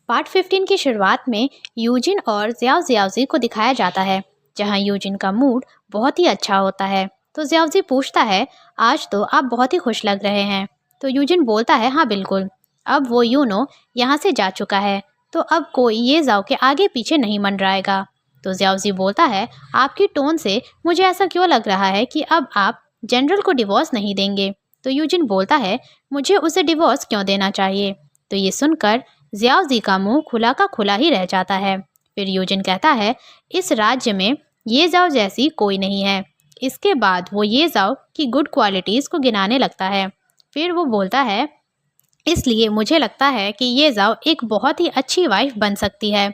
Part 15 की शुरुआत में यूजिन और जियाओ जियाओजी को दिखाया जाता है, जहां यूजिन का मूड बहुत ही अच्छा होता है। तो जियाओजी पूछता है, आज तो आप बहुत ही खुश लग रहे हैं। तो यूजिन बोलता है, हाँ बिल्कुल, अब वो यूनो यहाँ से जा चुका है, तो अब कोई ये जाओ के आगे पीछे नहीं मंडराएगा। तो जियाओजी बोलता है, आपकी टोन से मुझे ऐसा क्यों लग रहा है कि अब आप जनरल को डिवोर्स नहीं देंगे। तो यूजिन बोलता है, मुझे उसे डिवोर्स क्यों देना चाहिए। तो ये सुनकर जियाओजी का मुंह खुला का खुला ही रह जाता है। फिर यूजिन कहता है, इस राज्य में ये जाओ जैसी कोई नहीं है। इसके बाद वो ये जाओ की गुड क्वालिटीज़ को गिनाने लगता है। फिर वो बोलता है, इसलिए मुझे लगता है कि ये जाओ एक बहुत ही अच्छी वाइफ बन सकती है,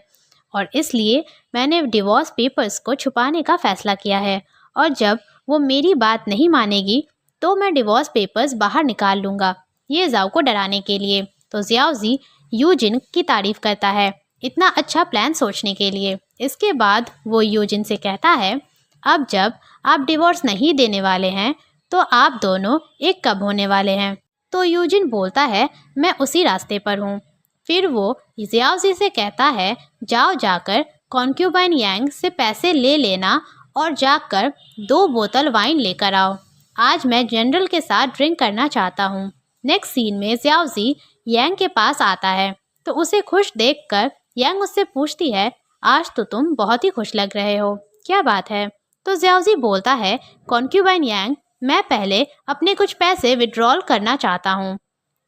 और इसलिए मैंने डिवोर्स पेपर्स को छुपाने का फ़ैसला किया है, और जब वो मेरी बात नहीं मानेगी तो मैं डिवोर्स पेपर्स बाहर निकाल लूँगा, ये जाओ को डराने के लिए। तो जियाओजी यूजिन की तारीफ़ करता है इतना अच्छा प्लान सोचने के लिए। इसके बाद वो यूजिन से कहता है, अब जब आप डिवोर्स नहीं देने वाले हैं तो आप दोनों एक कब होने वाले हैं। तो यूजिन बोलता है, मैं उसी रास्ते पर हूँ। फिर वो जियाओजी से कहता है, जाओ जाकर कॉन्क्यूबाइन यांग से पैसे ले लेना और जाकर 2 बोतल वाइन लेकर आओ। आज मैं जनरल के साथ ड्रिंक करना चाहता हूँ। नेक्स्ट सीन में जियाओजी यांग के पास आता है, तो उसे खुश देखकर यांग उससे पूछती है, आज तो तुम बहुत ही खुश लग रहे हो, क्या बात है। तो जियाओजी बोलता है, कॉन्क्यूबाइन यांग, मैं पहले अपने कुछ पैसे विड्रॉल करना चाहता हूँ।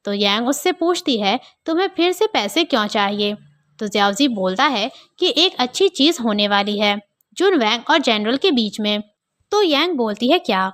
तो यांग उससे पूछती है, तुम्हें फिर से पैसे क्यों चाहिए। तो जियाओजी बोलता है कि एक अच्छी चीज़ होने वाली है जुनवैंग और जनरल के बीच में। तो यांग बोलती है, क्या।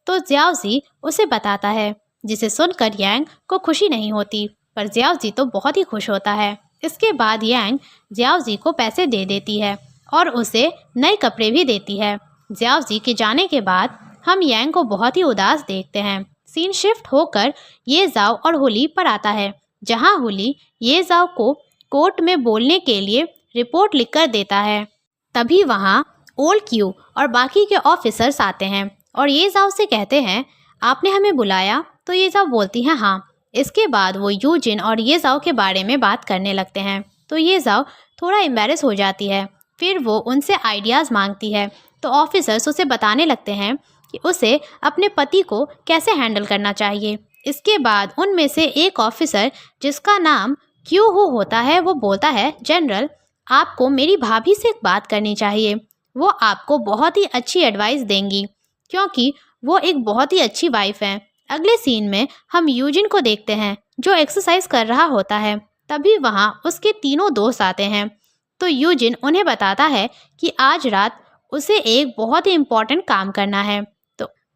तो जियाओजी उसे बताता है, जिसे सुनकर यांग को खुशी नहीं होती, पर जियाओजी तो बहुत ही खुश होता है। इसके बाद यांग जियाओजी को पैसे दे देती है और उसे नए कपड़े भी देती है। जियाओजी के जाने के बाद हम यांग को बहुत ही उदास देखते हैं। सीन शिफ्ट होकर ये जाओ और हुली पर आता है, जहां हुली ये जाओ को कोर्ट में बोलने के लिए रिपोर्ट लिखकर देता है। तभी वहां ओल्ड क्यू और बाकी के ऑफिसर्स आते हैं और ये जाओ से कहते हैं, आपने हमें बुलाया। तो ये जाओ बोलती हैं, हाँ। इसके बाद वो यूजिन और ये जाओ के बारे में बात करने लगते हैं। तो ये जाओ थोड़ा एम्बैरेस हो जाती है। फिर वो उनसे आइडियाज़ मांगती है। तो ऑफिसर्स उसे बताने लगते हैं कि उसे अपने पति को कैसे हैंडल करना चाहिए। इसके बाद उनमें से एक ऑफिसर, जिसका नाम क्यू हू होता है, वो बोलता है, जनरल, आपको मेरी भाभी से एक बात करनी चाहिए। वो आपको बहुत ही अच्छी एडवाइस देंगी, क्योंकि वो एक बहुत ही अच्छी वाइफ हैं। अगले सीन में हम यूजिन को देखते हैं, जो एक्सरसाइज कर रहा होता है। तभी वहाँ उसके तीनों दोस्त आते हैं। तो यूजिन उन्हें बताता है कि आज रात उसे एक बहुत ही इम्पोर्टेंट काम करना है।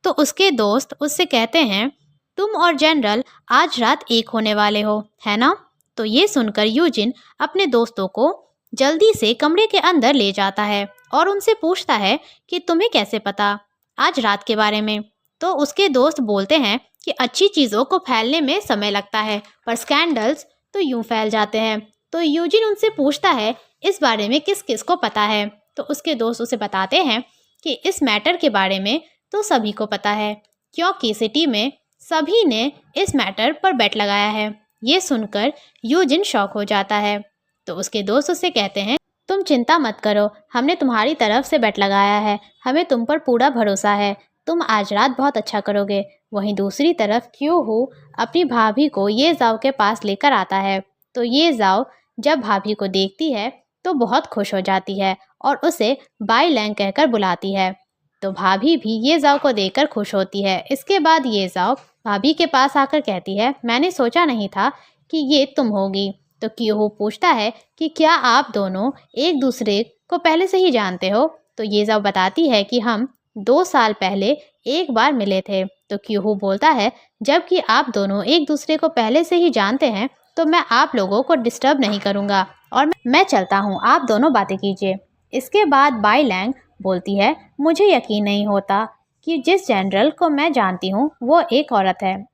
तो उसके दोस्त उससे कहते हैं, तुम और जनरल आज रात एक होने वाले हो, है ना। तो ये सुनकर यूजिन अपने दोस्तों को जल्दी से कमरे के अंदर ले जाता है और उनसे पूछता है कि तुम्हें कैसे पता आज रात के बारे में। तो उसके दोस्त बोलते हैं कि अच्छी चीज़ों को फैलने में समय लगता है, पर स्कैंडल्स तो यूं फैल जाते हैं। तो यूजिन उनसे पूछता है, इस बारे में किस किस को पता है। तो उसके दोस्त उसे बताते हैं कि इस मैटर के बारे में तो सभी को पता है, क्योंकि सिटी में सभी ने इस मैटर पर बेट लगाया है। ये सुनकर यूजिन शॉक हो जाता है। तो उसके दोस्त उससे कहते हैं, तुम चिंता मत करो, हमने तुम्हारी तरफ से बेट लगाया है, हमें तुम पर पूरा भरोसा है, तुम आज रात बहुत अच्छा करोगे। वहीं दूसरी तरफ क्यू हू अपनी भाभी को ये जाओ के पास लेकर आता है। तो ये जाओ जब भाभी को देखती है तो बहुत खुश हो जाती है और उसे बाई लैंग कहकर बुलाती है। तो भाभी भी ये जाओ को देखकर खुश होती है। इसके बाद ये जाओ भाभी के पास आकर कहती है, मैंने सोचा नहीं था कि ये तुम होगी। तो क्यू हू पूछता है कि क्या आप दोनों एक दूसरे को पहले से ही जानते हो। तो ये जाओ बताती है कि हम 2 साल पहले एक बार मिले थे। तो क्यू हू बोलता है, जबकि आप दोनों एक दूसरे को पहले से ही जानते हैं तो मैं आप लोगों को डिस्टर्ब नहीं करूँगा और मैं चलता हूँ, आप दोनों बातें कीजिए। इसके बाद बाई लैंग बोलती है, मुझे यकीन नहीं होता कि जिस जनरल को मैं जानती हूँ वो एक औरत है,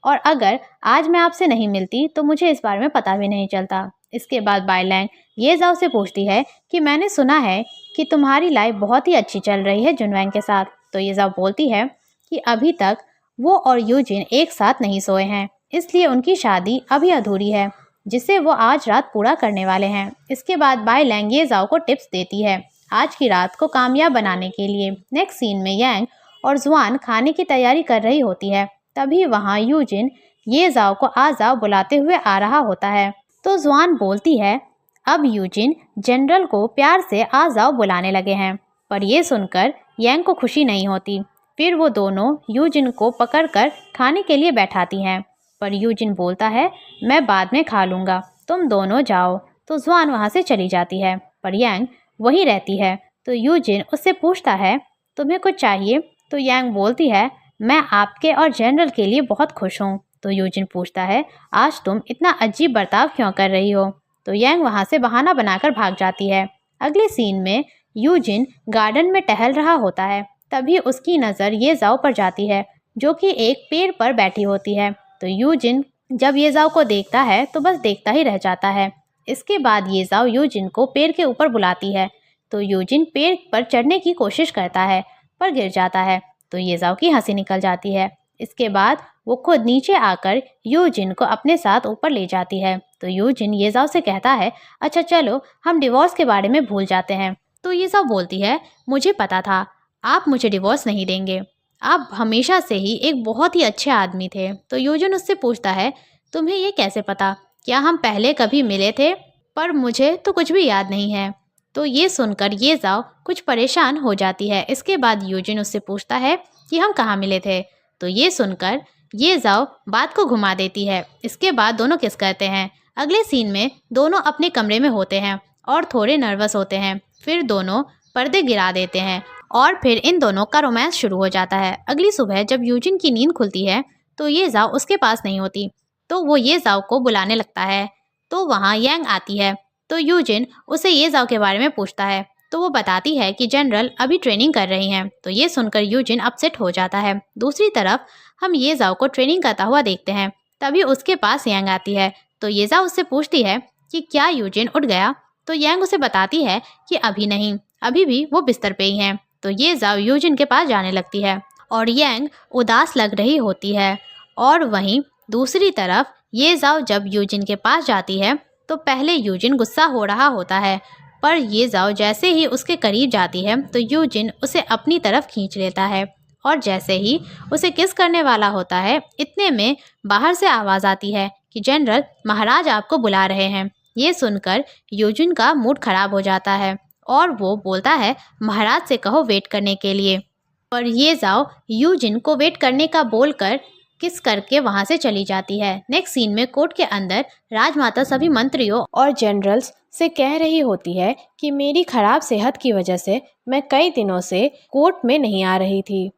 और अगर आज मैं आपसे नहीं मिलती तो मुझे इस बारे में पता भी नहीं चलता। इसके बाद बाई लैंग ये जाओ से पूछती है कि मैंने सुना है कि तुम्हारी लाइफ बहुत ही अच्छी चल रही है जुनवैंग के साथ। तो ये जाओ बोलती है कि अभी तक वो और यूजिन एक साथ नहीं सोए हैं, इसलिए उनकी शादी अभी अधूरी है। जिसे वो आज रात पूरा करने वाले हैं। इसके बाद बाई लैंग ये जाओ को टिप्स देती है आज की रात को कामयाब बनाने के लिए। नेक्स्ट सीन में यांग और जुआन खाने की तैयारी कर रही होती है। तभी वहाँ यूजिन ये जाओ को आ जाओ बुलाते हुए आ रहा होता है। तो जुआन बोलती है अब यूजिन जनरल को प्यार से आ जाओ बुलाने लगे हैं। पर यह सुनकर यांग को खुशी नहीं होती। फिर वो दोनों यूजिन को पकड़कर खाने के लिए बैठाती हैं। पर यूजिन बोलता है मैं बाद में खा लूँगा, तुम दोनों जाओ। तो जुआन वहाँ से चली जाती है पर यांग वहीं रहती है। तो यूजिन उससे पूछता है तुम्हें कुछ चाहिए? तो यांग बोलती है मैं आपके और जनरल के लिए बहुत खुश हूँ। तो यूजिन पूछता है आज तुम इतना अजीब बर्ताव क्यों कर रही हो? तो यांग वहाँ से बहाना बनाकर भाग जाती है। अगले सीन में यूजिन गार्डन में टहल रहा होता है। तभी उसकी नज़र ये जाओ पर जाती है जो कि एक पेड़ पर बैठी होती है। तो यूजिन जब ये जाओ को देखता है तो बस देखता ही रह जाता है। इसके बाद ये जाओ यूजिन को पेड़ के ऊपर बुलाती है। तो यूजिन पेड़ पर चढ़ने की कोशिश करता है पर गिर जाता है। तो ये जाओ की हंसी निकल जाती है। इसके बाद वो खुद नीचे आकर यूजिन को अपने साथ ऊपर ले जाती है। तो यूजिन ये जाओ से कहता है अच्छा चलो हम डिवोर्स के बारे में भूल जाते हैं। तो ये जाओ बोलती है मुझे पता था आप मुझे डिवोर्स नहीं देंगे, आप हमेशा से ही एक बहुत ही अच्छे आदमी थे। तो यूजिन उससे पूछता है तुम्हें ये कैसे पता? क्या हम पहले कभी मिले थे? पर मुझे तो कुछ भी याद नहीं है। तो ये सुनकर ये जाओ कुछ परेशान हो जाती है। इसके बाद यूजिन उससे पूछता है कि हम कहाँ मिले थे? तो ये सुनकर ये जाओ बात को घुमा देती है। इसके बाद दोनों किस करते हैं। अगले सीन में दोनों अपने कमरे में होते हैं और थोड़े नर्वस होते हैं। फिर दोनों पर्दे गिरा देते हैं और फिर इन दोनों का रोमांस शुरू हो जाता है। अगली सुबह जब यूजिन की नींद खुलती है तो ये जाओ उसके पास नहीं होती। तो वो ये जाओ को बुलाने लगता है। तो वहाँ यांग आती है। तो यूजिन उसे ये जाओ के बारे में पूछता है। तो वो बताती है कि जनरल अभी ट्रेनिंग कर रही हैं। तो ये सुनकर यूजिन अपसेट हो जाता है। दूसरी तरफ हम ये जाओ को ट्रेनिंग करता हुआ देखते हैं। तभी उसके पास यांग आती है। तो ये जाओ उससे पूछती है कि क्या यूजिन उठ गया? तो यांग उसे बताती है कि अभी नहीं, अभी भी वो बिस्तर पे ही हैं। तो ये जाओ यूजिन के पास जाने लगती है और यांग उदास लग रही होती है। और वहीं दूसरी तरफ ये जाओ जब यूजिन के पास जाती है तो पहले यूजिन गुस्सा हो रहा होता है, पर ये जाओ जैसे ही उसके करीब जाती है तो यूजिन उसे अपनी तरफ खींच लेता है और जैसे ही उसे किस करने वाला होता है इतने में बाहर से आवाज़ आती है कि जनरल महाराज आपको बुला रहे हैं। ये सुनकर यूजिन का मूड खराब हो जाता है और वो बोलता है महाराज से कहो वेट करने के लिए। पर ये जाओ यूजिन को वेट करने का बोलकर किस करके वहाँ से चली जाती है। नेक्स्ट सीन में कोर्ट के अंदर राजमाता सभी मंत्रियों और जनरल्स से कह रही होती है कि मेरी खराब सेहत की वजह से मैं कई दिनों से कोर्ट में नहीं आ रही थी।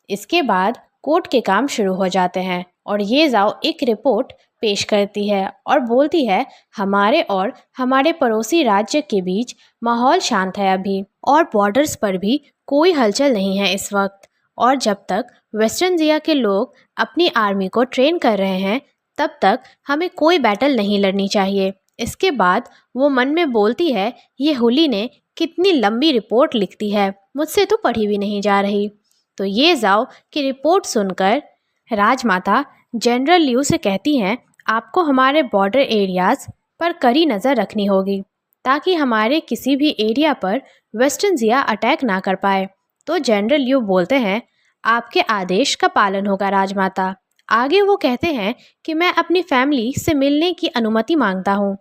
इसके बाद कोर्ट के काम शुरू हो जाते हैं और ये जाओ एक रिपोर्ट पेश करती है और बोलती है हमारे और हमारे पड़ोसी राज्य के बीच माहौल शांत है अभी और बॉर्डर्स पर भी कोई हलचल नहीं है इस वक्त। और जब तक वेस्टर्न जिया के लोग अपनी आर्मी को ट्रेन कर रहे हैं तब तक हमें कोई बैटल नहीं लड़नी चाहिए। इसके बाद वो मन में बोलती है ये हुली ने कितनी लंबी रिपोर्ट लिखती है, मुझसे तो पढ़ी भी नहीं जा रही। तो ये जाओ कि रिपोर्ट सुनकर राजमाता जनरल लियू से कहती हैं आपको हमारे बॉर्डर एरियाज़ पर कड़ी नज़र रखनी होगी ताकि हमारे किसी भी एरिया पर वेस्टर्न जिया अटैक ना कर पाए। तो जनरल लियू बोलते हैं आपके आदेश का पालन होगा राजमाता। आगे वो कहते हैं कि मैं अपनी फैमिली से मिलने की अनुमति मांगता हूँ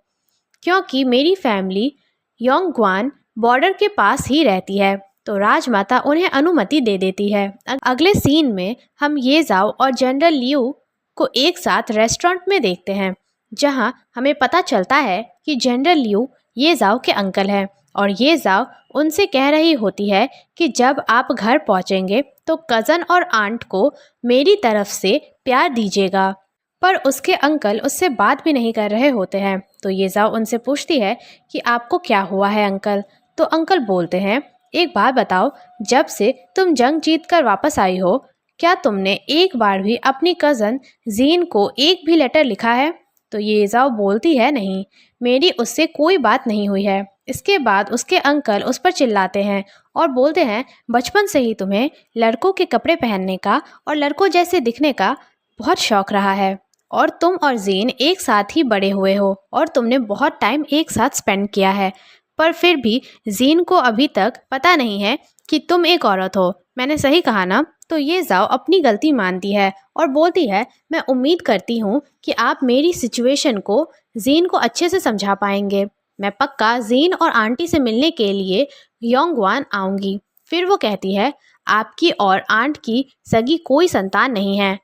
क्योंकि मेरी फैमिली योंगग्वान बॉर्डर के पास ही रहती है। तो राजमाता उन्हें अनुमति दे देती है। अगले सीन में हम ये जाओ और जनरल लियू को एक साथ रेस्टोरेंट में देखते हैं जहां हमें पता चलता है कि जनरल लियू ये जाओ के अंकल हैं और ये जाओ उनसे कह रही होती है कि जब आप घर पहुंचेंगे तो कज़न और आंट को मेरी तरफ से प्यार दीजिएगा। पर उसके अंकल उससे बात भी नहीं कर रहे होते हैं। तो ये जाओ उनसे पूछती है कि आपको क्या हुआ है अंकल? तो अंकल बोलते हैं एक बात बताओ, जब से तुम जंग जीत कर वापस आई हो क्या तुमने एक बार भी अपनी कज़न जीन को एक भी लेटर लिखा है? तो ये जाओ बोलती है नहीं, मेरी उससे कोई बात नहीं हुई है। इसके बाद उसके अंकल उस पर चिल्लाते हैं और बोलते हैं बचपन से ही तुम्हें लड़कों के कपड़े पहनने का और लड़कों जैसे दिखने का बहुत शौक़ रहा है। और तुम और जीन एक साथ ही बड़े हुए हो और तुमने बहुत टाइम एक साथ स्पेंड किया है, पर फिर भी जीन को अभी तक पता नहीं है कि तुम एक औरत हो। मैंने सही कहा ना? तो ये जाओ अपनी गलती मानती है और बोलती है, मैं उम्मीद करती हूँ कि आप मेरी सिचुएशन को जीन को अच्छे से समझा पाएंगे। मैं पक्का जीन और आंटी से मिलने के लिए योंगवान आऊँगी। फिर वो कहती है, आपकी और आंट की सगी कोई संतान नहीं है।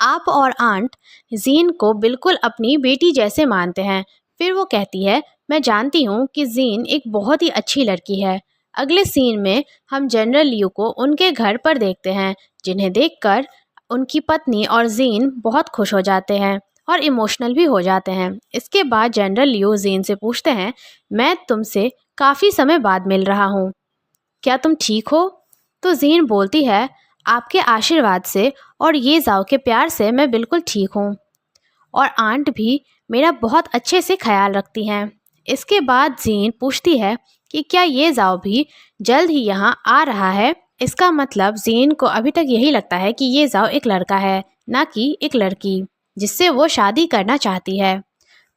आप और आंट जीन को बिल्कुल अपनी बेटी जैसे मानते हैं। फिर वो कहती है, मैं जानती हूँ कि जीन एक बहुत ही अच्छी लड़की है। अगले सीन में हम जनरल लियू को उनके घर पर देखते हैं, जिन्हें देखकर उनकी पत्नी और जीन बहुत खुश हो जाते हैं और इमोशनल भी हो जाते हैं। इसके बाद जनरल लियू जीन से पूछते हैं, मैं तुमसे काफ़ी समय बाद मिल रहा हूँ, क्या तुम ठीक हो? तो जीन बोलती है, आपके आशीर्वाद से और ये जाओ के प्यार से मैं बिल्कुल ठीक हूँ, और आंट भी मेरा बहुत अच्छे से ख्याल रखती हैं। इसके बाद जीन पूछती है कि क्या ये जाओ भी जल्द ही यहाँ आ रहा है? इसका मतलब जीन को अभी तक यही लगता है कि ये जाओ एक लड़का है, ना कि एक लड़की जिससे वो शादी करना चाहती है।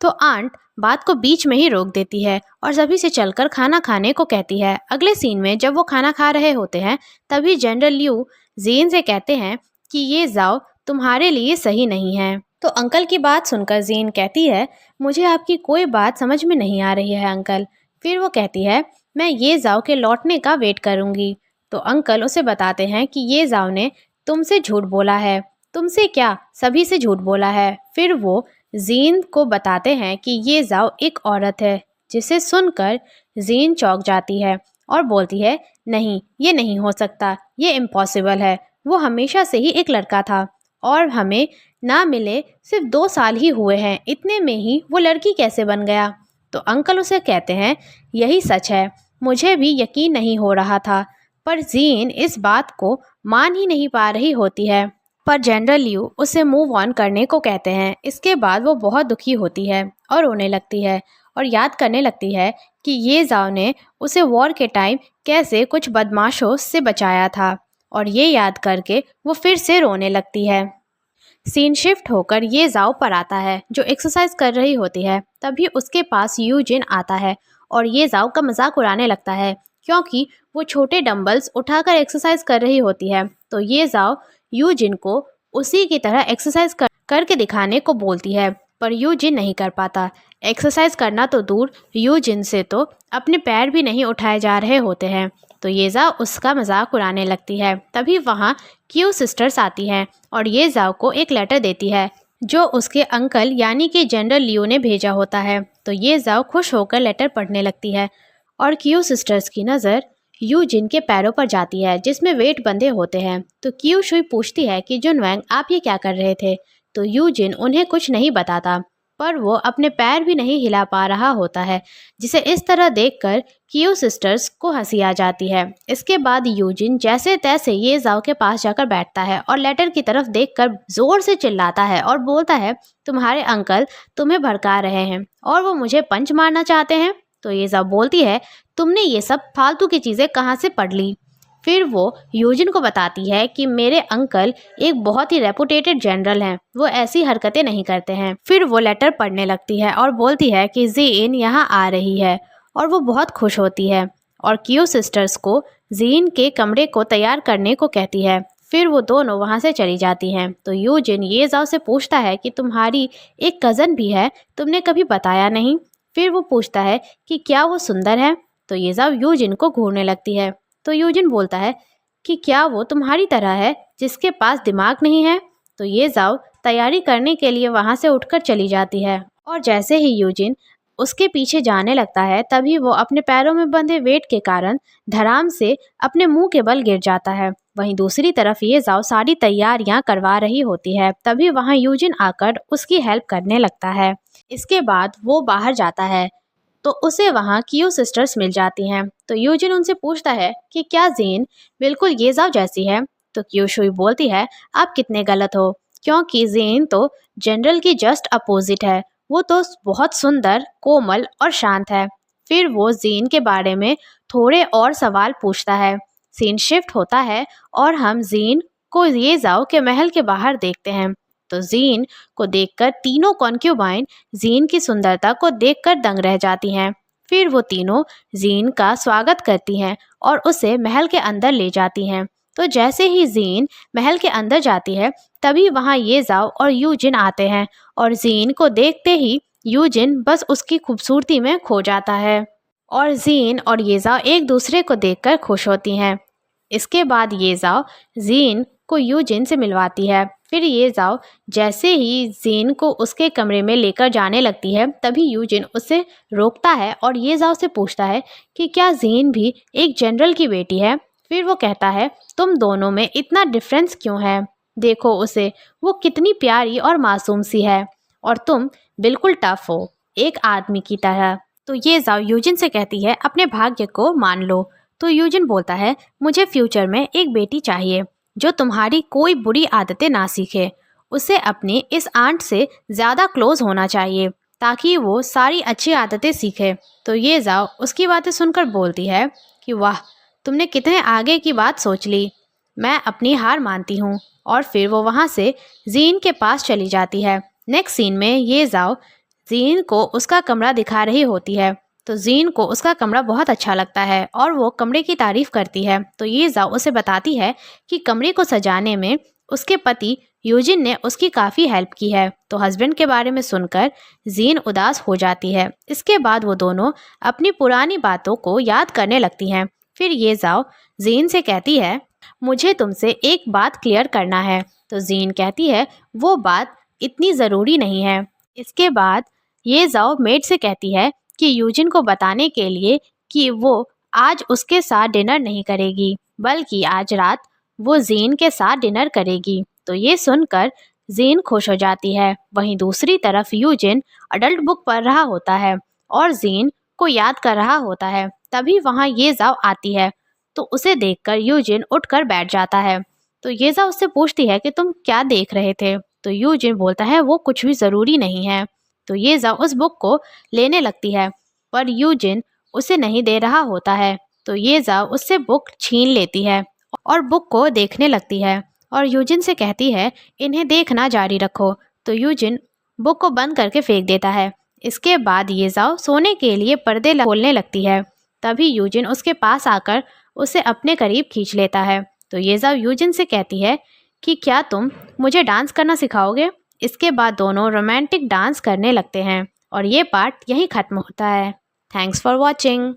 तो आंट बात को बीच में ही रोक देती है और सभी से चलकर खाना खाने को कहती है। अगले सीन में जब वो खाना खा रहे होते हैं, तभी जनरल लियू जीन से कहते हैं कि ये जाओ तुम्हारे लिए सही नहीं है। तो अंकल की बात सुनकर जीन कहती है, मुझे आपकी कोई बात समझ में नहीं आ रही है अंकल। फिर वो कहती है, मैं ये जाओ के लौटने का वेट करूँगी। तो अंकल उसे बताते हैं कि ये जाओ ने तुमसे झूठ बोला है। तुमसे क्या, सभी से झूठ बोला है। फिर वो जीन को बताते हैं कि ये जाओ एक औरत है, जिसे सुनकर जीन चौंक जाती है और बोलती है, नहीं, ये नहीं हो सकता, ये इम्पॉसिबल है। वो हमेशा से ही एक लड़का था और हमें ना मिले सिर्फ 2 साल ही हुए हैं, इतने में ही वो लड़की कैसे बन गया? तो अंकल उसे कहते हैं, यही सच है, मुझे भी यकीन नहीं हो रहा था। पर जीन इस बात को मान ही नहीं पा रही होती है, पर जनरल लियू उसे मूव ऑन करने को कहते हैं। इसके बाद वो बहुत दुखी होती है और रोने लगती है और याद करने लगती है कि ये जाओ ने उसे वॉर के टाइम कैसे कुछ बदमाशों से बचाया था, और ये याद करके वो फिर से रोने लगती है। सीन शिफ्ट होकर ये जाओ पर आता है, जो एक्सरसाइज कर रही होती है। तभी उसके पास यूजिन आता है और ये जाओ का मजाक उड़ाने लगता है, क्योंकि वो छोटे डंबल्स उठाकर एक्सरसाइज कर रही होती है। तो ये जाओ यूजिन को उसी की तरह एक्सरसाइज करके दिखाने को बोलती है, पर यूजिन नहीं कर पाता। एक्सरसाइज करना तो दूर, यूजिन से तो अपने पैर भी नहीं उठाए जा रहे होते हैं। तो ये जाओ उसका मजाक उड़ाने लगती है। तभी वहाँ क्यू सिस्टर्स आती हैं और ये जाओ को एक लेटर देती है, जो उसके अंकल यानी कि जनरल लियो ने भेजा होता है। तो ये जाओ खुश होकर लेटर पढ़ने लगती है और क्यू सिस्टर्स की नज़र यूजिन के पैरों पर जाती है, जिसमें वेट बंधे होते हैं। तो क्यू शुई पूछती है कि जुनवैंग, आप ये क्या कर रहे थे? तो यूजिन उन्हें कुछ नहीं बताता, पर वो अपने पैर भी नहीं हिला पा रहा होता है, जिसे इस तरह देखकर क्यू सिस्टर्स को हंसी आ जाती है। इसके बाद यूजिन जैसे तैसे ये जाओ के पास जाकर बैठता है और लेटर की तरफ देखकर जोर से चिल्लाता है और बोलता है, तुम्हारे अंकल तुम्हें भड़का रहे हैं और वो मुझे पंच मारना चाहते हैं। तो ये जाओ बोलती है, तुमने ये सब फालतू की चीज़ें कहाँ से पढ़ ली? फिर वो यूजिन को बताती है कि मेरे अंकल एक बहुत ही रेपुटेटेड जनरल हैं, वो ऐसी हरकतें नहीं करते हैं। फिर वो लेटर पढ़ने लगती है और बोलती है कि जीन यहाँ आ रही है, और वो बहुत खुश होती है और क्यू सिस्टर्स को जीन के कमरे को तैयार करने को कहती है। फिर वो दोनों वहाँ से चली जाती हैं। तो यूजिन ये जाओ से पूछता है कि तुम्हारी एक कज़न भी है, तुमने कभी बताया नहीं। फिर वो पूछता है कि क्या वो सुंदर है? तो ये जाओ यूजिन को घूरने लगती है। तो यूजिन बोलता है कि क्या वो तुम्हारी तरह है, जिसके पास दिमाग नहीं है? तो ये जाओ तैयारी करने के लिए वहाँ से उठकर चली जाती है, और जैसे ही यूजिन उसके पीछे जाने लगता है, तभी वो अपने पैरों में बंधे वेट के कारण धड़ाम से अपने मुंह के बल गिर जाता है। वहीं दूसरी तरफ ये जाओ सारी तैयारियां करवा रही होती है। तभी वहाँ यूजिन आकर उसकी हेल्प करने लगता है। इसके बाद वो बाहर जाता है तो उसे वहाँ क्यू सिस्टर्स मिल जाती हैं। तो यूजिन उनसे पूछता है कि क्या जीन बिल्कुल ये जाओ जैसी है? तो क्यू शुई बोलती है, आप कितने गलत हो, क्योंकि जीन तो जनरल की जस्ट अपोजिट है, वो तो बहुत सुंदर, कोमल और शांत है। फिर वो जीन के बारे में थोड़े और सवाल पूछता है। सीन शिफ्ट होता है और हम जीन को ये जाओ के महल के बाहर देखते हैं। तो जीन को देखकर तीनों कॉन्क्यूबाइन जीन की सुंदरता को देखकर दंग रह जाती हैं। फिर वो तीनों जीन का स्वागत करती हैं और उसे महल के अंदर ले जाती हैं। तो जैसे ही जीन महल के अंदर जाती है तभी वहाँ ये जाओ और यूजिन आते हैं और जीन को देखते ही यूजिन बस उसकी खूबसूरती में खो जाता है और जीन और येजाओ एक दूसरे को देखकर खुश होती हैं। इसके बाद येजाओ जीन को यूजिन से मिलवाती है। फिर येजाओ जैसे ही जीन को उसके कमरे में लेकर जाने लगती है तभी यूजिन उसे रोकता है और येजाओ से पूछता है कि क्या जीन भी एक जनरल की बेटी है। फिर वो कहता है तुम दोनों में इतना डिफरेंस क्यों है, देखो उसे, वो कितनी प्यारी और मासूम सी है और तुम बिल्कुल टफ हो, एक आदमी की तरह। तो येजाओ यूजिन से कहती है अपने भाग्य को मान लो। तो यूजिन बोलता है मुझे फ्यूचर में एक बेटी चाहिए जो तुम्हारी कोई बुरी आदतें ना सीखे। उसे अपनी इस आंट से ज़्यादा क्लोज होना चाहिए ताकि वो सारी अच्छी आदतें सीखे। तो येजाओ उसकी बातें सुनकर बोलती है कि वाह, तुमने कितने आगे की बात सोच ली, मैं अपनी हार मानती हूँ। और फिर वो वहाँ से जीन के पास चली जाती है। नेक्स्ट सीन में येजाओ जीन को उसका कमरा दिखा रही होती है। तो जीन को उसका कमरा बहुत अच्छा लगता है और वो कमरे की तारीफ करती है। तो येजाओ उसे बताती है कि कमरे को सजाने में उसके पति यूजिन ने उसकी काफ़ी हेल्प की है। तो हस्बैंड के बारे में सुनकर जीन उदास हो जाती है। इसके बाद वो दोनों अपनी पुरानी बातों को याद करने लगती हैं। फिर येजाओ जीन से कहती है मुझे तुमसे एक बात क्लियर करना है। तो जीन कहती है वो बात इतनी ज़रूरी नहीं है। इसके बाद येजाओ मेड से कहती है कि यूजिन को बताने के लिए कि वो आज उसके साथ डिनर नहीं करेगी बल्कि आज रात वो जीन के साथ डिनर करेगी। तो ये सुनकर जीन खुश हो जाती है। वहीं दूसरी तरफ यूजिन अडल्ट बुक पढ़ रहा होता है और जीन को याद कर रहा होता है। तभी वहाँ येजाओ आती है। तो उसे देखकर यूजिन उठकर बैठ जाता है। तो येजाओ उससे पूछती है कि तुम क्या देख रहे थे। तो यूजिन बोलता है वो कुछ भी ज़रूरी नहीं है। तो येजाओ उस बुक को लेने लगती है पर यूजिन उसे नहीं दे रहा होता है। तो येजाओ उससे बुक छीन लेती है और बुक को देखने लगती है और यूजिन से कहती है इन्हें देखना जारी रखो। तो यूजिन बुक को बंद करके फेंक देता है। इसके बाद येजाओ सोने के लिए पर्दे खोलने लगती है। तभी यूजिन उसके पास आकर उसे अपने करीब खींच लेता है। तो येजाओ यूजिन से कहती है कि क्या तुम मुझे डांस करना सिखाओगे। इसके बाद दोनों रोमांटिक डांस करने लगते हैं और ये पार्ट यहीं ख़त्म होता है। Thanks for watching.